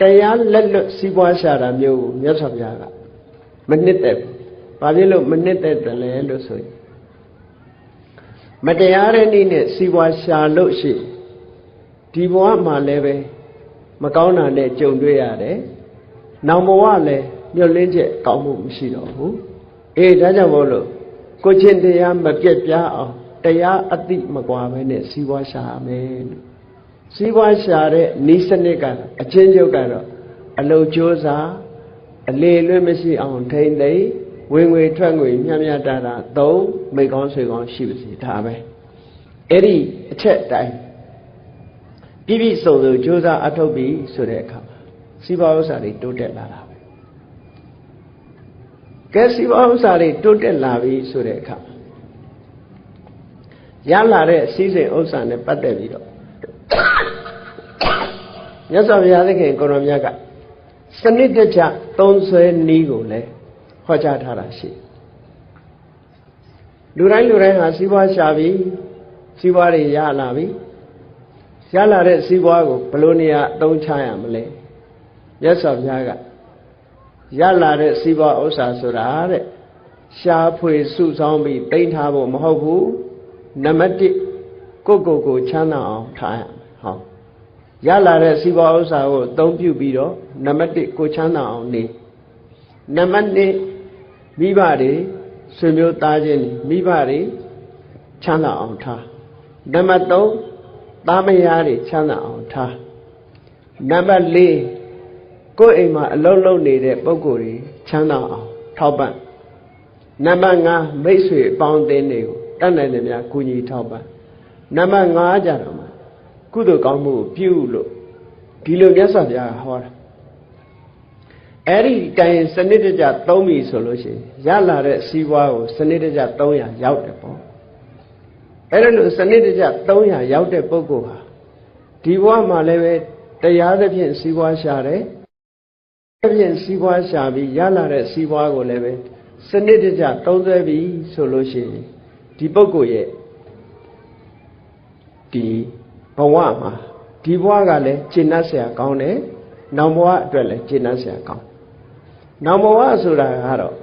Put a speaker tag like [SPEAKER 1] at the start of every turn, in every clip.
[SPEAKER 1] တရားလက်လွတ်စီးပွားရှာတာမျိုးကိုမြတ်စွာဘုရားကမနှစ်သက်ဘူး။ဘာဖြစ်လို့မနှစ်သက်တယ်လဲလို့ဆိုရင်မတရားတဲ့နည်းနဲ့စီးပွားရှာလို့ရှိဒီဘဝမှာလည်းပဲမကောင်းတာနဲ့ကြုံတွေ့ရတယ်။နောက်ဘဝလည်းညှို့လင်းချက်ကောင်းမှုမရှိတော့ဘူး။ဒါကြောင့်မို့လို့ကိုချင်းတရားမပြတ်ပြားအောင်တရားအတိမကွာပဲနဲ့စီးပွားရှာရမယ်လို့စီးပွားရှာတဲ့ဤစနစ်ကအချင်းချုပ်ကတော့အလုပ်ကြိုးစားအလေလွတ်မရှိအောင်ထိမ့်သိမ့်ဝင်ငွေထွက်ငွေမျှမျှတတာသုံးမိကောင်းဆွေကောင်းရှိပါစေဒါပဲအဲ့ဒီအချက်တိုင်းပြည့်ပြည့်စုံစုံကြိုးစားအထောက်ပြီးဆိုတဲ့အခါစီးပွားဥစ္စာတွေတိုးတက်လာတာပဲကဲစီးပွားဥစ္စာတွေတိုးတက်လာပြီဆိုတဲ့အခါရလာတဲ့စီးစိမ်ဥစ္စာနဲ့ပတ်သက်ပြီးတော့မြတ်စွာဘုရားသခင်ကိုရောမြတ်ကစနစ်တကျသုံးဆွဲနည်းကိုလည်းဟောကြားထားတာရှိလူတိုင်းဟာစီးပွားရှာပြီးစီးပွားတွေရလာပြီရလာတဲ့စီးပွားကိုဘယ်လိုနေရာအသုံးချရမလဲမြတ်စွာဘုရားကရလာတဲ့စီးပွားဥစ္စာဆိုတာတဲ့ရှားဖွေစုဆောင်းပြီးတိမ့်ထားဖို့မဟုတ်ဘူးနံပါတ်1ကိုချမ်းသာအောင်ထားရမယ်ဟောရလာတဲ့စီးပွားဥစ္စာကိုအသုံးပြုပြီးတော့နံပါတ်1ကိုချမ်းသာအောင်နေနံပါတ်2မိဘတွေဆွေမျိုးသားချင်းတွေမိဘတွေချမ်းသာအောင်ထားနံပါတ်3သားမယားတွေချမ်းသာအောင်ထားနံပါတ်4ကိုယ့်အိမ်မှာအလုံးလုံးနေတဲ့ပုဂ္ဂိုလ်တွေချမ်းသာအောင်ထောက်ပံ့နံပါတ်5မိတ်ဆွေအပေါင်းအသင်းတွေကိုတတ်နိုင်တယ်များကူညီထောက်ပံ့နံပါတ်5ကြတော့မှကုသိုလ်ကောင်းမှုကိုပြုလို့ဒီလိုမြတ်စွာဘုရားဟောတာအဲ့ဒီတိုင်စနစ်တကျသုံးပြီဆိုလို့ရှိရင်ရလာတဲ့စီးပွားကိုစနစ်တကျ300ရောက်တယ်ပေါ့အဲ့ဒါလို့စနစ်တကျ300ရောက်တဲ့ပုဂ္ဂိုလ်ဟာဒီဘဝမှာလည်းပဲတရားသဖြင့်စီးပွားရှာတယ်သဖြင့်စီးပွားရှာပြီးရလာတဲ့စီးပွားကိုလည်းပဲစနစ်တကျသုံးစွဲပြီဆိုလို့ရှိရင်ဒီပုဂ္ဂိုလ်ရဲ့ဒီဘဝမှာဒီဘဝကလည်းကျင့်တတ်เสียကောင်းတယ်နောင်ဘဝအတွက်လည်းကျင့်တတ်เสียကောင်းနောင်ဘဝဆိုတာကတော့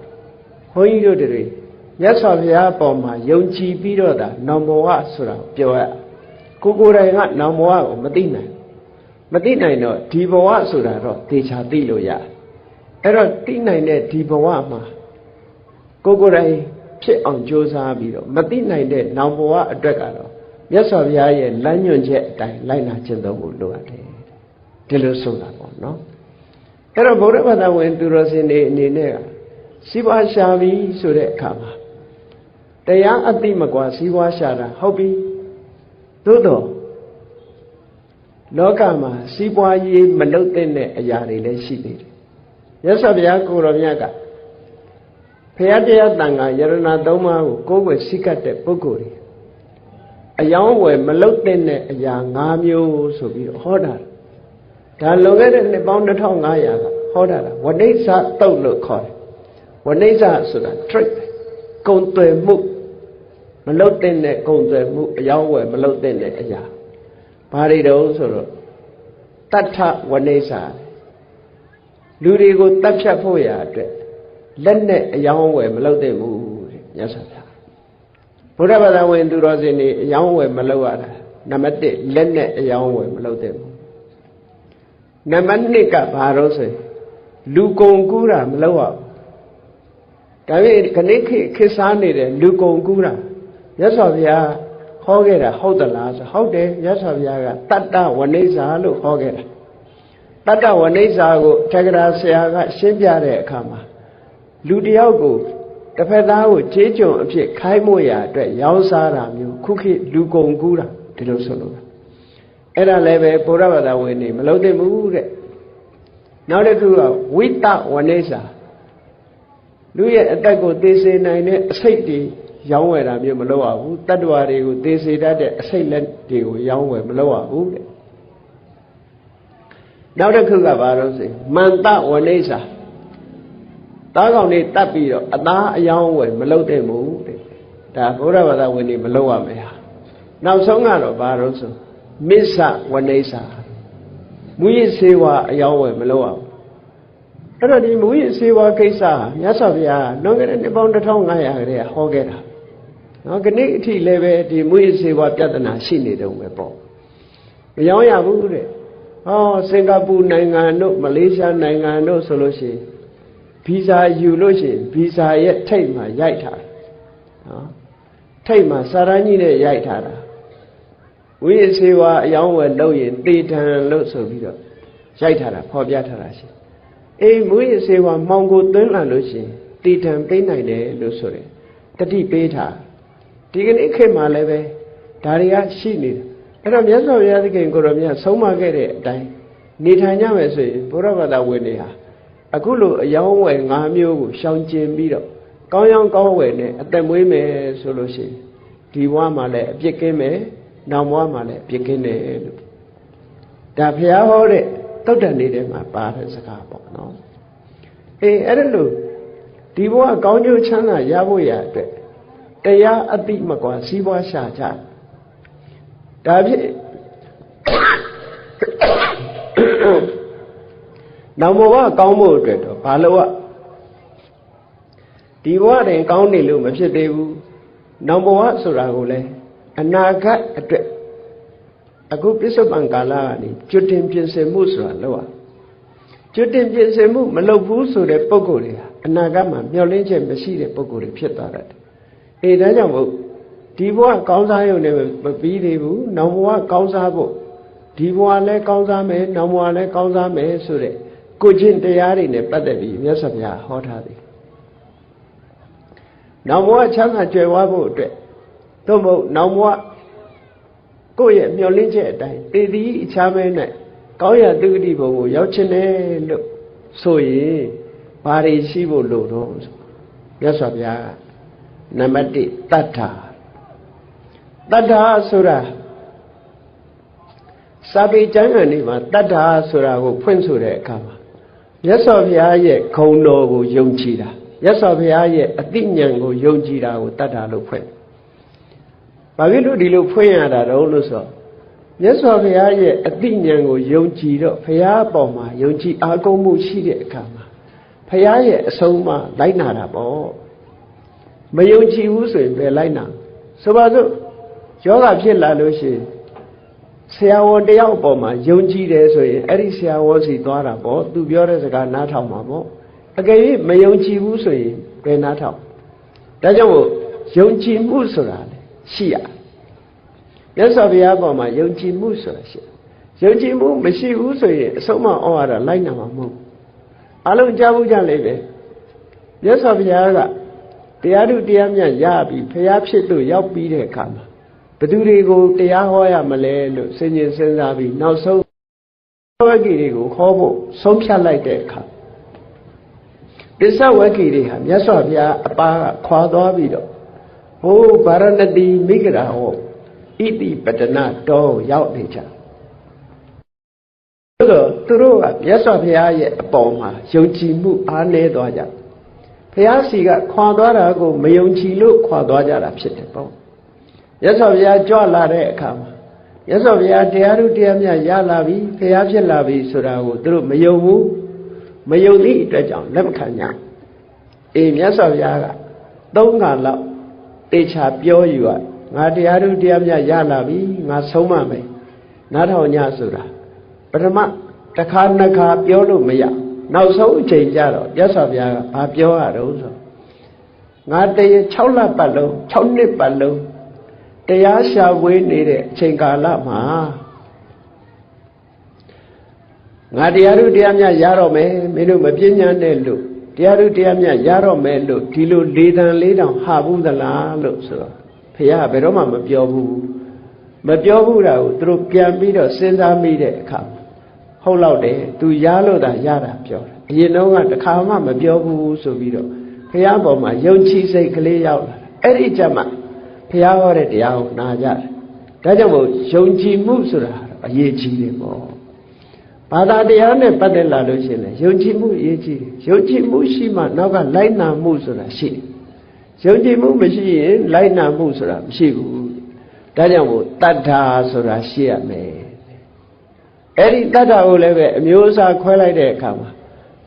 [SPEAKER 1] ဘုန်းကြီးတို့တွေမြတ်စွာဘုရားအပေါ်မှာယုံကြည်ပြီးတော့ဒါနောင်ဘဝဆိုတာပြောရကိုယ်တိုင်ကနောင်ဘဝကိုမသိနိုင်တော့ဒီဘဝဆိုတာတော့သေချာသိလို့ရအဲ့တော့သိနိုင်တဲ့ဒီဘဝမှာကိုယ်တိုင်ဖြစ်အောင်ကြိုးစားပြီးတော့မသိနိုင်တဲ့နောင်ဘဝအတွက်ကတော့မြတ်စွာဘုရားရဲ့လမ်းညွှန်ချက်အတိုင်းလိုက်နာကျင့်သုံးဖို့လိုအပ်တယ်ဒီလိုဆိုတာပေါ့နော်အဲ့တော့ဗုဒ္ဓဘာသာဝင်သူတော်စင်တွေအနေနဲ့ကစီးပွားရှာပြီးဆိုတဲ့အခါမှာတရားအသိမကွာစီးပွားရှာတာဟုတ်ပြီသို့တော့လောကမှာစီးပွားရေးမလုပ်တဲ့အရာတွေလည်းရှိသေးတယ်မြတ်စွာဘုရားကိုရောမြတ်ကဘုရားတရားတန်ခါယရဏသုံးပါးကိုကိုယ်ွယ်စိတ်ကပ်တဲ့ပုဂ္ဂိုလ်တွေအယောင်းဝယ်မလုပ်တဲ့အရာ5မျိုးဆိုပြီးတော့ဟောတာဒါလွန်ခဲ့တဲ့နှစ်ပေါင်း2500ကဟောတာဝဏိစ္စတုတ်လို့ခေါ်တယ်ဝဏိစ္စဆိုတာ trick ကုံသွယ်မှုမလုပ်တဲ့ကုံသွယ်မှုအယောင်းဝယ်မလုပ်တဲ့အရာဘာတွေတုံးဆိုတော့တတ္ထဝဏိစ္စလူတွေကိုတတ်ဖြတ်ဖို့ရာအတွက်လက်နဲ့အယောင်းဝယ်မလုပ်တဲ့ဘူးတဲ့မြတ်စွာဘုရားဘုရားဘာသာဝင်သူတော်စင်တွေအယောင်းဝယ်မလုပ်ရတာနံပါတ်1လက်နဲ့အယောင်းဝယ်မလုပ်တဲ့ဘူးနံပါတ်2ကဘာလို့ဆိုလူကုန်ကူးတာမလုပ်ရဘူးဒါပေမဲ့ခဏခေတ်စားနေတဲ့လူကုန်ကူးတာမြတ်စွာဘုရားဟောခဲ့တာဟုတ်သလားဆိုဟုတ်တယ်မြတ်စွာဘုရားကတတ္တဝဏိစ္စလို့ဟောခဲ့တာတတ္တဝဏိစ္စကိုထေရဆရာကရှင်းပြတဲ့အခါမှာလူတယောက်ကိုတစ်ဖက်သားကိုခြေကြုံအဖြစ်ခိုင်းမို့ရအတွက်ရောင်းစားတာမျိုးခုခေတ်လူကုန်ကူးတာဒီလိုဆိုလို့အဲ့ဒါလည်းပဲဘုရားဘာသာဝင်တွေမလုပ်သင့်ဘူးတဲ့နောက်တစ်ခုကဝိတဝဏိစ္စလူရဲ့အသက်ကိုသေစေနိုင်တဲ့အစိတ်တွေရောင်းဝယ်တာမျိုးမလုပ်ရဘူးတတ္တဝါတွေကိုသေစေတတ်တဲ့အစိတ်လက်တွေကိုရောင်းဝယ်မလုပ်ရဘူးတဲ့နောက်တစ်ခုကဘာလို့ဆိုမန္တဝဏိစ္စသားကောင်တွေတတ်ပြီးတော့အသားအယောင်းဝယ်မလုပ်တဲ့ဘူးတဲ့ဒါဘုရားဘာသာဝင်တွေမလုပ်ရမယ်ဟာနောက်ဆုံးကတော့ဘာလို့ဆိုမစ္ဆဝဏိစ္စ မူရစ်စေဝါအယောင်းဝယ်မလုပ်အောင်အဲ့တော့ဒီမူရစ်စေဝါကိစ္စမြတ်စွာဘုရားလွန်ခဲ့တဲ့နှစ်ပေါင်း1500ခရဲဟောခဲ့တာနော်ခဏအထိလည်းပဲဒီမူရစ်စေဝါပြဿနာရှိနေတုန်းပဲပေါ့မရောရဘူးတဲ့ဟောစင်ကာပူနိုင်ငံတို့မလေးရှားနိုင်ငံတို့ဆိုလို့ရှိရင်ဗီဇာယူလို့ရှိရင်ဗီဇာရဲ့ထိပ်မှာရိုက်ထားတယ်နော်ထိပ်မှာစာရန်ကြီးနဲ့ရိုက်ထားတာဝိသေဝါအယောင်းဝယ်လုပ်ရင်တေတံလို့ဆိုပြီးတော့ရိုက်ထားတာဖော်ပြထားတာရှိအေးမူရစေဝါမောင်ကိုသွင်းလာလို့ရှိရင်တေတံပေးနိုင်တယ်လို့ဆိုတယ်တတိပေးထားဒီကနေ့ခေတ်မှာလည်းပဲဒါတွေကရှိနေတယ်အဲ့တော့မြတ်စွာဘုရားသခင်ကိုရောမြတ်ဆုံးမခဲ့တဲ့အတိုင်းနေထိုင်ကြမယ်ဆိုရင်ဘုရားဘာသာဝင်တွေဟာအခုလိုအယောင်းဝယ်5မျိုးကိုရှောင်ကျဉ်ပြီးတော့ကောင်းရောင်းကောင်းဝယ်နဲ့အသက်မွေးမယ်ဆိုလို့ရှိရင်ဒီဘဝမှာလည်းအပြစ်ကင်းမယ်နောက်ဘဝမှာလည်းအပြစ်ကင်းတယ်လို့ဒါဘုရားဟောတဲ့သုတ်တန်နေတဲ့မှာပါတဲ့စကားပေါ့နော်အေးအဲ့ဒါလို့ဒီဘဝကောင်းကျိုးချမ်းသာရဖို့ရအတွက်တရားအတိမကွာစီးပွားရှာကြဒါဖြင့်နောက်ဘဝကောင်းဖို့အတွက်တော့ဘာလို့ဒီဘဝတွင်ကောင်းနေလို့မဖြစ်သေးဘူးနောက်ဘဝဆိုတာကိုလည်းအနာဂတ်အတွက်အခုပြစ္ဆုတ်ပံကာလကနေကျွတ်တင်ပြင်ဆင်မှုဆိုတာလောက်ကျွတ်တင်ပြင်ဆင်မှုမလုပ်ဘူးဆိုတဲ့ပုံကိုယ်တွေဟာအနာဂတ်မှာမျှော်လင့်ချက်မရှိတဲ့ပုံကိုယ်တွေဖြစ်သွားတယ်အေးဒါကြောင့်မို့ဒီဘဝကောင်းစားရုံနဲ့မပြီးသေးဘူးနောက်ဘဝကောင်းစားဖို့ဒီဘဝလည်းကောင်းစားမယ်နောက်ဘဝလည်းကောင်းစားမယ်ဆိုတဲ့ကိုချင်းတရားတွေနဲ့ပတ်သက်ပြီးမြတ်စွာဘုရားဟောထားတယ်နောက်ဘဝချမ်းသာကြွယ်ဝဖို့အတွက်သို့မဟုတ်နောက်ဘဝကိုယ့်ရဲ့မျှော်လင့်ချက်အတိုင်းတည်တည်အခြားမဲနဲ့ကောင်းရာသုဂတိဘုံကိုရောက်ချင်တယ်လို့ဆိုရင်ဘာတွေရှိဖို့လိုတော့မြတ်စွာဘုရားနံပါတ်1တတ္ထာဆိုတာစာပေကျမ်းဂန်တွေမှာတတ္ထာဆိုတာကိုဖွင့်ဆိုတဲ့အခါမှာမြတ်စွာဘုရားရဲ့ဂုဏ်တော်ကိုယုံကြည်တာမြတ်စွာဘုရားရဲ့အသိဉာဏ်ကိုယုံကြည်တာကိုတတ္ထာလို့ဖွင့်ဘာဖြစ်လို့ဒီလိုဖွင့်ရတာတော့လို့ဆိုမြတ်စွာဘုရားရဲ့အသိဉာဏ်ကိုယုံကြည်တော့ဘုရားအပေါ်မှာယုံကြည်အားကိုးမှုရှိတဲ့အခါမှာဘုရားရဲ့အဆုံးအမလိုက်နာတာပေါ့မယုံကြည်ဘူးဆိုရင်ဘယ်လိုက်နာဆိုပါစို့ယောဂဖြစ်လာလို့ရှိရင်ဆရာဝန်တယောက်အပေါ်မှာယုံကြည်တယ်ဆိုရင်အဲ့ဒီဆရာဝန်စီသွားတာပေါ့သူပြောတဲ့စကားနားထောင်မှာပေါ့အကယ်၍မယုံကြည်ဘူးဆိုရင်ဘယ်နားထောင်ဒါကြောင့်မို့ယုံကြည်မှုဆိုတာလေရှိရမြတ်စွာဘုရားပေါ်မှာယုံကြည်မှုဆိုတာရှိယုံကြည်မှုမရှိဘူးဆိုရင်အဆုံးမဩဝါဒလိုက်နာမှာမဟုတ်အလုံးကြားဘူးကြလိမ့်မယ်မြတ်စွာဘုရားကတရားဓုတရားမြတ်ရပြီးဘုရားဖြစ်လို့ရောက်ပြီးတဲ့အခါမှာဘသူတွေကိုတရားဟောရမလဲလို့စဉ်းကျင်စဉ်းစားပြီးနောက်ဆုံးဝဂ္ဂီတွေကိုခေါ်ဖို့ဆုံးဖြတ်လိုက်တဲ့အခါပစ္စဝဂ္ဂီတွေဟာမြတ်စွာဘုရားအပါကခွာသွားပြီးတော့ဟိုဗာရဏတိမိဂရာဟောဣတိပတနာတော်ရောက်နေကြဆိုတော့သူတို့ကမြတ်စွာဘုရားရဲ့အပေါ်မှာယုံကြည်မှုအားနည်းသွားကြဘုရားစီကခွာသွားတာကိုမယုံကြည်လို့ခွာသွားကြတာဖြစ်တယ်ပေါ့မြတ်စွာဘုရားကြွလာတဲ့အခါမှာမြတ်စွာဘုရားတရားဓုတရားမြတ်ရလာပြီဘုရားဖြစ်လာပြီဆိုတာကိုသူတို့မယုံဘူးမယုံသည့်အတွက်ကြောင့်လက်မခံကြအေးမြတ်စွာဘုရားက3ခါလောက်တေချာပြောယူရငါတရားဓုတရားမြတ်ရလာပြီငါဆုံးမမယ်နားထောင်ညဆိုတာပထမတစ်ခါနှစ်ခါပြောလို့မရနောက်ဆုံးအချိန်ကျတော့မြတ်စွာဘုရားကဘာပြောရတော့ဆိုငါတရေ6လပတ်လုံး6နှစ်ပတ်လုံးတရားရှာဝေးနေတဲ့အချိန်ကာလမှာငါတရားဓုတရားမြတ်ရတော့မယ်မင်းတို့မပြင်းညံ့တဲ့လို့တရားဓုတရားမြတ်ရတော့မယ်လို့ဒီလိုလေးတန်လေးတောင်ဟာဘူးသလားလို့ဆိုတော့ဘုရားဘယ်တော့မှမပြောဘူးမပြောဘူးတာကိုသူတို့ပြန်ပြီးတော့စဉ်းစားမိတဲ့အခါဟုတ်တော့တယ်သူရလို့သာရတာပြောတယ်အရင်တော့ကတစ်ခါမှမပြောဘူးဆိုပြီးတော့ဘုရားပေါ်မှာယုံကြည်စိတ်ကလေးရောက်လာအဲ့ဒီကြမှာဘုရားဟောတဲ့တရားကိုနာကြတယ်ဒါကြောင့်မို့ယုံကြည်မှုဆိုတာအရေးကြီးတယ်ပေါ့ဘာသာတရားနဲ့ပတ်သက်လာလို့ရှိရင်လည်းယုံကြည်မှုအရေးကြီးတယ်ယုံကြည်မှုရှိမှနောက်ကလိုက်နာမှုဆိုတာရှိတယ်ယုံကြည်မှုမရှိရင်လိုက်နာမှုဆိုတာမရှိဘူးဒါကြောင့်မို့တတ္ထာဆိုတာရှိရမယ် အဲ့ဒီတတ္ထာကိုလည်းပဲအမျိုးအစားခွဲလိုက်တဲ့အခါမှာ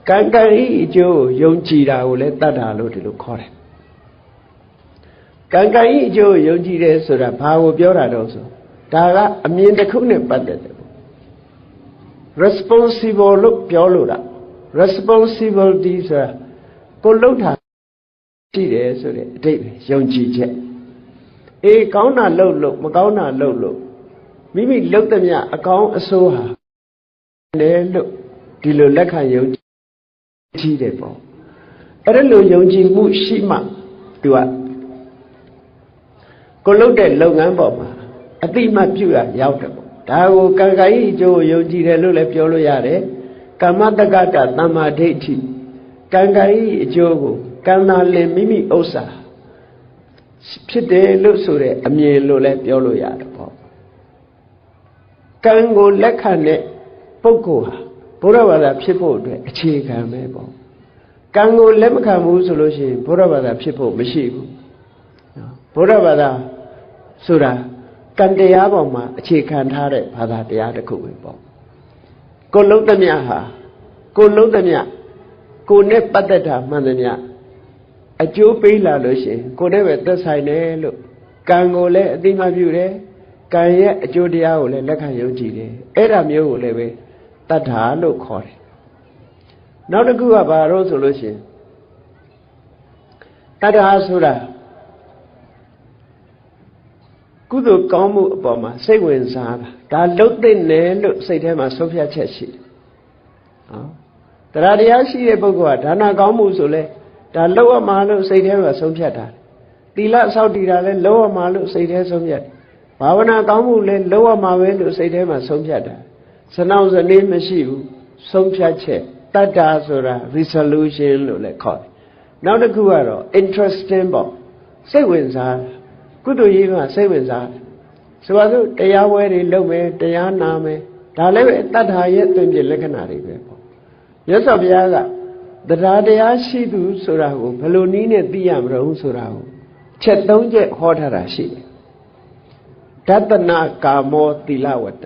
[SPEAKER 1] ကံကံဤအကျိုးကိုယုံကြည်တာကိုလည်းတတ္ထာလို့ဒီလိုခေါ်တယ်ကံကံဤအကျိုးကိုယုံကြည်တယ်ဆိုတာဘာကိုပြောတာတော့ဆိုဒါကအမြင်တစ်ခုနဲ့ပတ်သက်တယ် responsible လို့ပြောလို့တာ responsibility ဆိုတာကိုလှုပ်တာရှိတယ်ဆိုတဲ့အဓိပ္ပာယ်ယုံကြည်ချက်အေးကောင်းတာလှုပ်လို့မကောင်းတာလှုပ်လို့မိမိလှုပ်သမျှအကောင်းအဆိုးဟာတယ်လို့ဒီလိုလက်ခံယုံကြည်တယ်ပေါ့အဲ့ဒါလိုယုံကြည်မှုရှိမှသူကကိုလှုပ်တဲ့လုပ်ငန်းပေါ်မှာအတိမတ်ပြုရရောက်တယ်ပေါ့ဒါကိုကံကံဤအကျိုးကိုယုံကြည်တယ်လို့လည်းပြောလို့ရတယ်ကမ္မတက္ကတသမ္မာဒိဋ္ဌိကံကံဤအကျိုးကိုကံသာလင်မိမိဥစ္စာဖြစ်တယ်လို့ဆိုတဲ့အမြင်လို့လည်းပြောလို့ရတယ်ပေါ့ကံကိုလက်ခံတဲ့ပုဂ္ဂိုလ်ဟာဘုရားဘာသာဖြစ်ဖို့အတွက်အခြေခံပဲပေါ့ကံကိုလက်မခံဘူးဆိုလို့ရှိရင်ဘုရားဘာသာဖြစ်ဖို့မရှိဘူးဘုရားဘာသာဆိုတာကံတရားပေါ်မှာအခြေခံထားတဲ့ဘာသာတရားတစ်ခုပဲပေါ့ကိုလုံးသမျှဟာကိုလုံးသမျှကိုနဲ့ပတ်သက်တာမှန်သမျှအကျိုးပေးလာလို့ရှိရင်ကိုနဲ့ပဲသက်ဆိုင်တယ်လို့ကံကိုလည်းအသိမှပြုတယ်ကံရဲ့အကျိုးတရားကိုလည်းလက်ခံယုံကြည်တယ်အဲ့ဒါမျိုးကိုလည်းပဲတတ္ထာလို့ခေါ်တယ်နောက်တစ်ခုကဘာလို့ဆိုလို့ရှိရင်တတ္ထာဆိုတာကုသိုလ်ကောင်းမှုအပေါ်မှာစိတ်ဝင်စားတာဒါလှုပ်တဲ့နယ်လို့စိတ်ထဲမှာဆုံးဖြတ်ချက်ရှိတယ်တရားတရားရှိတဲ့ပုဂ္ဂိုလ်ကဒါနကောင်းမှုဆိုလဲဒါလှုပ်ရမှာလို့စိတ်ထဲမှာဆုံးဖြတ်တာသီလဆောက်တည်တာလဲလှုပ်ရမှာလို့စိတ်ထဲဆုံးဖြတ်တယ်ဘာဝနာကောင်းမှုလဲလှုပ်ရမှာပဲလို့စိတ်ထဲမှာဆုံးဖြတ်တာစနှောင်စနေမရှိဘူးဆုံးဖြတ်ချက်တတ္တာဆိုတာ resolution လို့လည်းခေါ်တယ်နောက်တစ်ခုကတော့ interesting ပေါ့စိတ်ဝင်စားကုသိုလ်ရေးမှာစိတ်ဝင်စားဆိုပါစို့တရားဝဲတွေလုပ်မယ်တရားနာမယ်ဒါလည်းပဲတတ္ထာရဲ့သွင်ပြလက္ခဏာတွေပဲပေါ့မြတ်စွာဘုရားကတရားတရားရှိသူဆိုတာကိုဘယ်လိုနည်းနဲ့သိရမလို့ဆိုတာကိုချက်၃ချက်ဟောထားတာရှိတယ်ဒတနာကာမောသီလဝတ္တ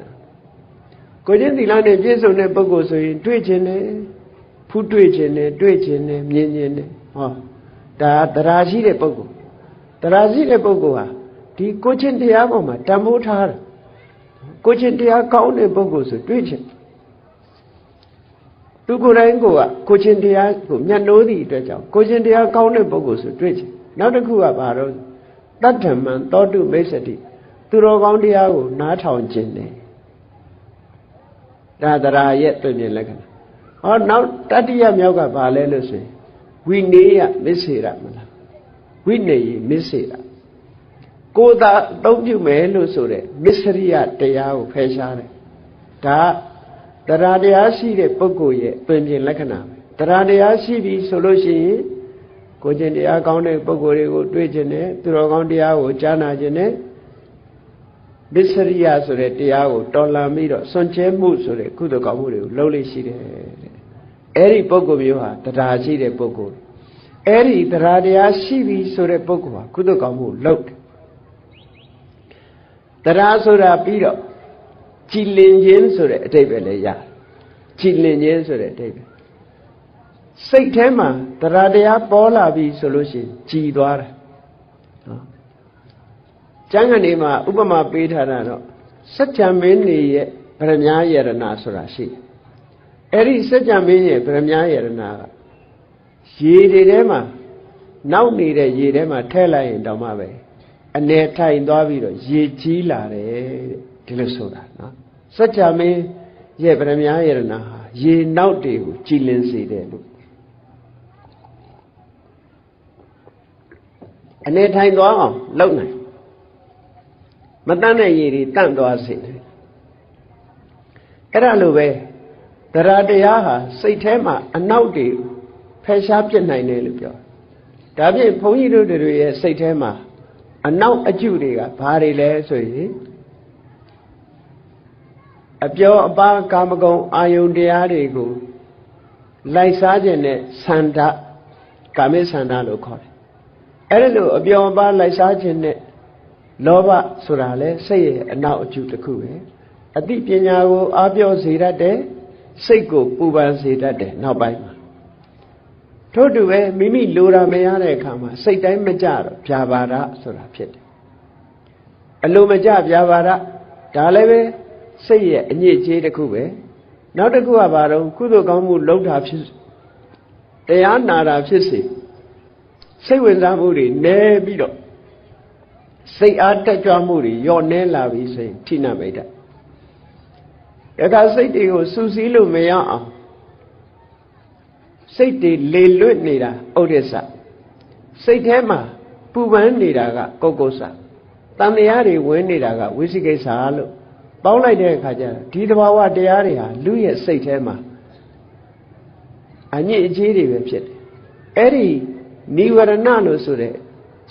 [SPEAKER 1] ကိုချင်းသီလနဲ့ပြည့်စုံတဲ့ပုဂ္ဂိုလ်ဆိုရင်တွေ့ခြင်းနဲ့ဖူးတွေ့ခြင်းနဲ့တွေ့ခြင်းနဲ့မြင်ခြင်းနဲ့ဟောဒါတရားရှိတဲ့ပုဂ္ဂိုလ်တရားရှိတဲ့ပုဂ္ဂိုလ်ဟာဒီကိုချင်းတရားပေါ်မှာတန်ဖိုးထားတယ်ကိုချင်းတရားကောင်းတဲ့ပုဂ္ဂိုလ်ဆိုတွေ့ခြင်းသူကိုယ်တိုင်ကိုချင်းတရားကိုမျက်နှိုးသည့်အတွက်ကြောင့်ကိုချင်းတရားကောင်းတဲ့ပုဂ္ဂိုလ်ဆိုတွေ့ခြင်းနောက်တစ်ခုကဘာတော့တတ္ထမံသောတုမိစ္ဆတိသူတော်ကောင်းတရားကိုနားထောင်ခြင်းနဲ့ဒါတရားရဲ့တွေ့မြင်လက္ခဏာဟောနောက်တတိယမြောက်ကဘာလဲလို့ဆိုရင်ဝိနေယမစ္ဆေရမလားဝိနေယမစ္ဆေရကိုယ်သာအသုံးပြုမယ်လို့ဆိုတဲ့မစ္စရိယတရားကိုဖယ်ရှားတယ်ဒါတရားတရားရှိတဲ့ပုဂ္ဂိုလ်ရဲ့တွေ့မြင်လက္ခဏာပဲတရားတရားရှိပြီဆိုလို့ရှိရင်ကိုကျင့်တရားကောင်းတဲ့ပုဂ္ဂိုလ်တွေကိုတွေ့ခြင်းနဲ့သူတော်ကောင်းတရားကိုကြားနာခြင်းနဲ့မစ္စရိယဆိုတဲ့တရားကိုတော်လှန်ပြီးတော့စွန့်ကြဲမှုဆိုတဲ့ကုသိုလ်ကောင်းမှုတွေကိုလုပ်လို့ရှိတယ်တဲ့အဲ့ဒီပုဂ္ဂိုလ်မျိုးဟာတရားရှိတဲ့ပုဂ္ဂိုလ်အဲ့ဒီတရားတရားရှိပြီဆိုတဲ့ပုဂ္ဂိုလ်ဟာကုသိုလ်ကောင်းမှုလုပ်တယ်တရားဆိုတာပြီးတော့ကြည်လင်ခြင်းဆိုတဲ့အဓိပ္ပာယ်လည်းရတယ်ကြည်လင်ခြင်းဆိုတဲ့အဓိပ္ပာယ်စိတ်ထဲမှာတရားတရားပေါ်လာပြီဆိုလို့ရှိရင်ကြည်သွားတယ်နော်ကျမ်းဂန်ဒီမှာဥပမာပေးထားတာတော့စัจ जा မင်းနေရဲ့ဗရမ ्या ယရဏဆိုတာရှိတယ်အဲ့ဒီစัจ जा မင်းရဲ့ဗရမ ्या ယရဏကရေတွေထဲမှာနောက်နေတဲ့ရေထဲမှာထည့်လိုက်ရင်တောင်မှပဲအနေထိုင်သွားပြီးတော့ရေကြီးလာတယ်ဒီလိုဆိုတာနော်စัจ जा မင်းရဲ့ဗရမ ्या ယရဏဟာရေနောက်တွေကိုကြည်လင်စေတယ်လို့အနေထိုင်သွားအောင်လုပ်နိုင်မတန်းတဲ့ရေတွေတန့်သွားစေတယ်အဲ့ဒါလိုပဲတရားတရားဟာစိတ်ထဲမှာအနောက်တွေဖယ်ရှားပြစ်နိုင်တယ်လို့ပြောဒါဖြင့်ဘုန်းကြီးတို့တွေရဲ့စိတ်ထဲမှာအနောက်အကျုတွေကဘာတွေလဲဆိုရင်အပြောအပါကာမဂုဏ်အာယုန်တရားတွေကိုလိုက်စားခြင်းနဲ့ဆန္ဒကာမိဆန္ဒလို့ခေါ်တယ်အဲ့ဒါလိုအပြောအပါလိုက်စားခြင်းနဲ့လောဘဆိုတာလဲစိတ်ရဲ့အနောက်အကျုတစ်ခုပဲ အသိပညာကိုအားပြောစေတတ်တယ်စိတ်ကိုပူပန်စေတတ်တယ်နောက်ပိုင်းမှာထို့တူပဲမိမိလိုတာမရတဲ့အခါမှာစိတ်တိုင်းမကြတော့ဗျာပါဒဆိုတာဖြစ်တယ်အလိုမကြဗျာပါဒဒါလည်းပဲစိတ်ရဲ့အညစ်အကြေးတစ်ခုပဲနောက်တစ်ခုကဘာတော့ကုသိုလ်ကောင်းမှုလုပ်တာဖြစ်တရားနာတာဖြစ်စေစိတ်ဝင်စားမှုတွေနည်းပြီးတော့စိတ်အားတက်ကြွမှုတွေညော့နှဲလာပြီဆိုရင်ထိနာမိတ်တယ်ဒါကစိတ်တွေကိုစူးစီးလို့မရအောင်စိတ်တွေလေလွတ်နေတာဥဒိစ္စစိတ်ထဲမှာပူပန်နေတာကကုက္ကုစ္စတန်တရားတွေဝင်နေတာကဝိသိကိစ္စလို့ပေါင်းလိုက်တဲ့အခါကျတော့ဒီသဘာဝတရားတွေဟာလူရဲ့စိတ်ထဲမှာအညစ်အကြေးတွေပဲဖြစ်တယ်အဲ့ဒီနိဝရဏလို့ဆိုတဲ့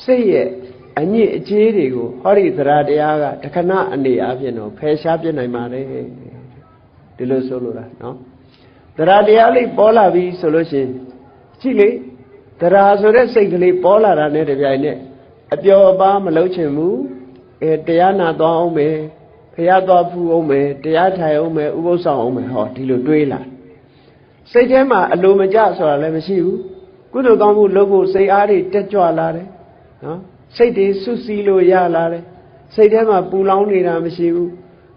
[SPEAKER 1] စိတ်ရဲ့အညစ်အကြေးတွေကိုဟောဒီသရတရားကတခဏအနေအချင်းတော့ဖယ်ရှားပြနိုင်ပါလေဒီလိုဆိုလိုတာနော်သရတရားလေးပေါ်လာပြီဆိုလို့ရှိရင်ကြည့်လေသရဆိုတဲ့စိတ်ကလေးပေါ်လာတာနဲ့တပြိုင်နက်အပျော်အပါးမလုပ်ချင်ဘူးတရားနာသွားအောင်မယ်ဖျားသွားဖူးအောင်မယ်တရားထိုင်အောင်မယ်ဥပုသ်ဆောင်အောင်မယ်ဟောဒီလိုတွေးလာစိတ်ထဲမှာအလိုမကျဆိုတာလည်းမရှိဘူးကုသိုလ်ကောင်းမှုလုပ်ဖို့စိတ်အားတွေတက်ကြွလာတယ်နော်စိတ်တွေစွစီလို့ရလာတယ်စိတ်ထဲမှာပူလောင်နေတာမရှိဘူး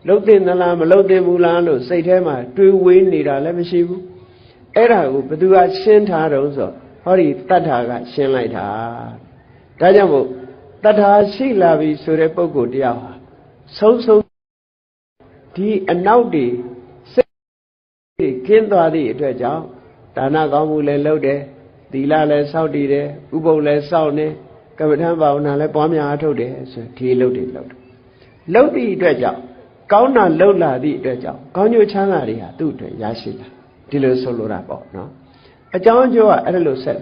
[SPEAKER 1] လှုပ်တင်သလားမလှုပ်တင်ဘူးလားလို့စိတ်ထဲမှာတွေးဝေးနေတာလည်းမရှိဘူးအဲ့ဒါကိုဘသူကရှင်းထားတော့ဆိုဟောဒီတတ္ထာကရှင်းလိုက်တာဒါကြောင့်မို့တတ္ထာရှိလာပြီဆိုတဲ့ပုဂ္ဂိုလ်တရားဟာဆုံးဒီအနောက်တွေစိတ်တွေကင်းသွားသည့်အတွက်ကြောင့်ဒါနကောင်းမှုလည်းလုပ်တယ်သီလလည်းစောင့်တည်တယ်ဥပုသ်လည်းစောင့်နေကမ္မထံဘာဝနာလည်းပွားများအားထုတ်တယ်ဆိုဒီလုပ်တွေလုပ်တယ်လုပ်သည့်အတွက်ကြောင့်ကောင်းတာလုပ်လာသည့်အတွက်ကြောင့်ကောင်းကျိုးချမ်းသာတွေဟာသူ့အတွက်ရရှိလာဒီလိုဆိုလိုတာပေါ့နော်အကြောင်းအကျိုးကအဲ့ဒါလို့ဆက်